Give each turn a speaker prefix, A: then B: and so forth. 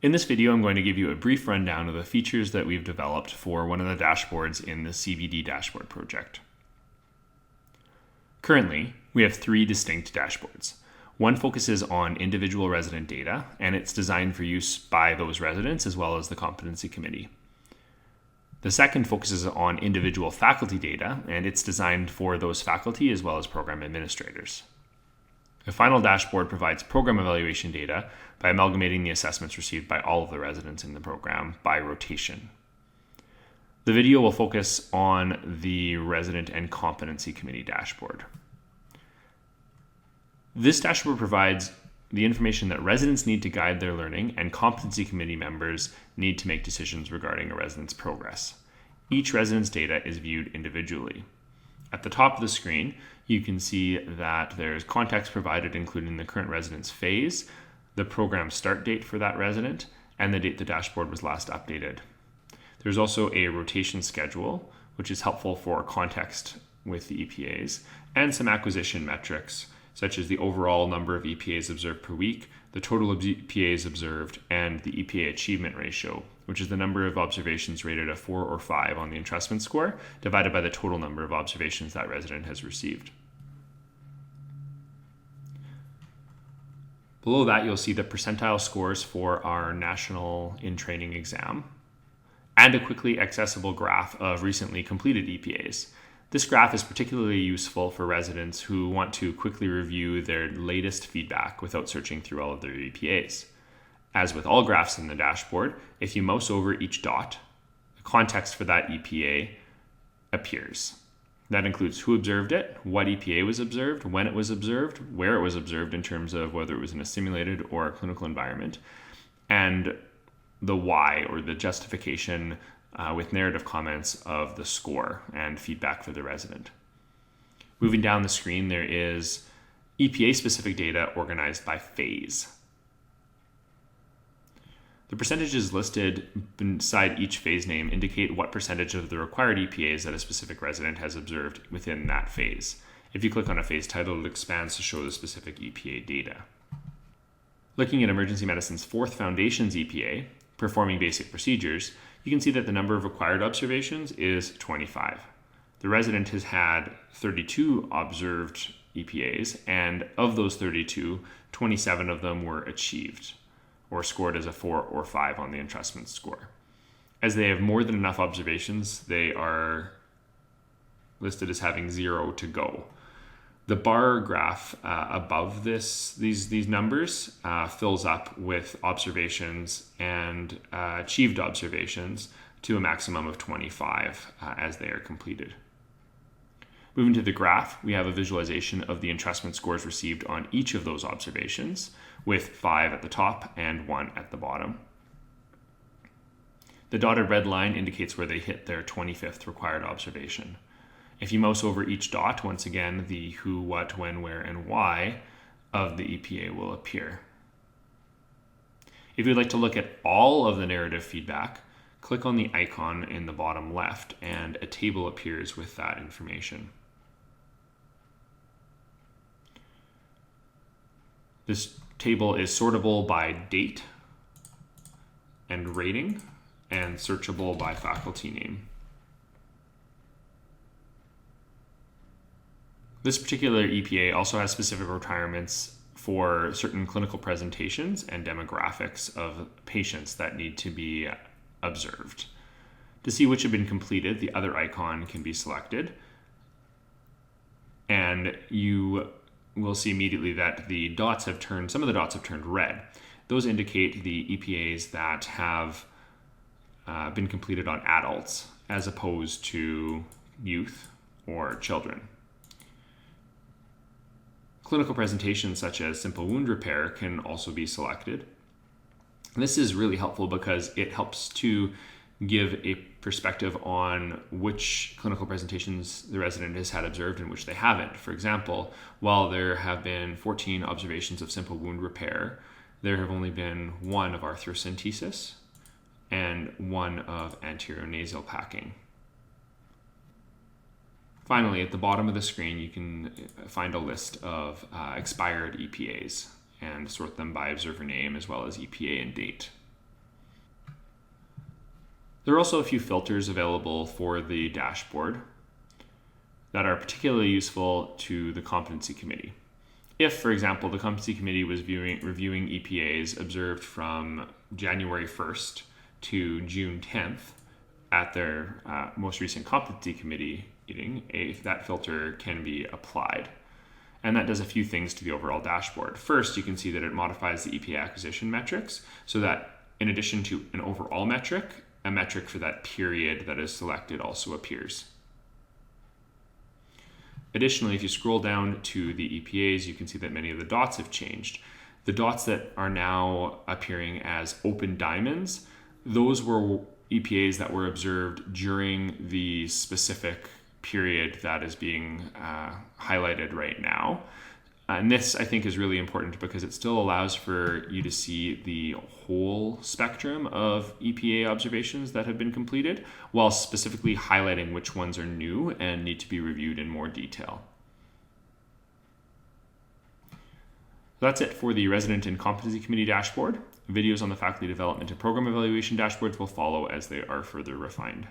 A: In this video, I'm going to give you a brief rundown of the features that we've developed for one of the dashboards in the CBD dashboard project. Currently, we have three distinct dashboards. One focuses on individual resident data, and it's designed for use by those residents as well as the Competency Committee. The second focuses on individual faculty data, and it's designed for those faculty as well as program administrators. The final dashboard provides program evaluation data by amalgamating the assessments received by all of the residents in the program by rotation. The video will focus on the Resident and Competency Committee dashboard. This dashboard provides the information that residents need to guide their learning and Competency Committee members need to make decisions regarding a resident's progress. Each resident's data is viewed individually. At the top of the screen, you can see that there's context provided, including the current resident's phase, the program start date for that resident, and the date the dashboard was last updated. There's also a rotation schedule, which is helpful for context with the EPAs, and some acquisition metrics, such as the overall number of EPAs observed per week, the total of EPAs observed, and the EPA achievement ratio, which is the number of observations rated a 4 or 5 on the entrustment score, divided by the total number of observations that resident has received. Below that, you'll see the percentile scores for our National In-Training exam, and a quickly accessible graph of recently completed EPAs. This graph is particularly useful for residents who want to quickly review their latest feedback without searching through all of their EPAs. As with all graphs in the dashboard, if you mouse over each dot, the context for that EPA appears. That includes who observed it, what EPA was observed, when it was observed, where it was observed in terms of whether it was in a simulated or a clinical environment, and the why, or the justification with narrative comments of the score and feedback for the resident. Moving down the screen, there is EPA-specific data organized by phase. The percentages listed beside each phase name indicate what percentage of the required EPAs that a specific resident has observed within that phase. If you click on a phase title, it expands to show the specific EPA data. Looking at emergency medicine's fourth foundations EPA, performing basic procedures, you can see that the number of required observations is 25. The resident has had 32 observed EPAs, and of those 32, 27 of them were achieved, or scored as a 4 or 5 on the entrustment score. As they have more than enough observations, they are listed as having 0 to go. The bar graph above these numbers fills up with observations and achieved observations to a maximum of 25 as they are completed. Moving to the graph, we have a visualization of the entrustment scores received on each of those observations, with 5 at the top and 1 at the bottom. The dotted red line indicates where they hit their 25th required observation. If you mouse over each dot, once again, the who, what, when, where, and why of the EPA will appear. If you'd like to look at all of the narrative feedback, click on the icon in the bottom left, and a table appears with that information. This table is sortable by date and rating, and searchable by faculty name. This particular EPA also has specific requirements for certain clinical presentations and demographics of patients that need to be observed. To see which have been completed, the other icon can be selected, and you will see immediately that some of the dots have turned red. Those indicate the EPAs that have been completed on adults as opposed to youth or children. Clinical presentations such as simple wound repair can also be selected. This is really helpful because it helps to give a perspective on which clinical presentations the resident has had observed and which they haven't. For example, while there have been 14 observations of simple wound repair, there have only been 1 of arthrocentesis and 1 of anterior nasal packing. Finally, at the bottom of the screen, you can find a list of expired EPAs and sort them by observer name as well as EPA and date. There are also a few filters available for the dashboard that are particularly useful to the Competency Committee. If, for example, the Competency Committee was reviewing EPAs observed from January 1st to June 10th at their most recent Competency Committee meeting, that filter can be applied. And that does a few things to the overall dashboard. First, you can see that it modifies the EPA acquisition metrics so that in addition to an overall metric, a metric for that period that is selected also appears. Additionally, if you scroll down to the EPAs, you can see that many of the dots have changed. The dots that are now appearing as open diamonds, those were EPAs that were observed during the specific period that is being highlighted right now. And this, I think, is really important because it still allows for you to see the whole spectrum of EPA observations that have been completed, while specifically highlighting which ones are new and need to be reviewed in more detail. That's it for the Resident and Competency Committee dashboard. Videos on the faculty development and program evaluation dashboards will follow as they are further refined.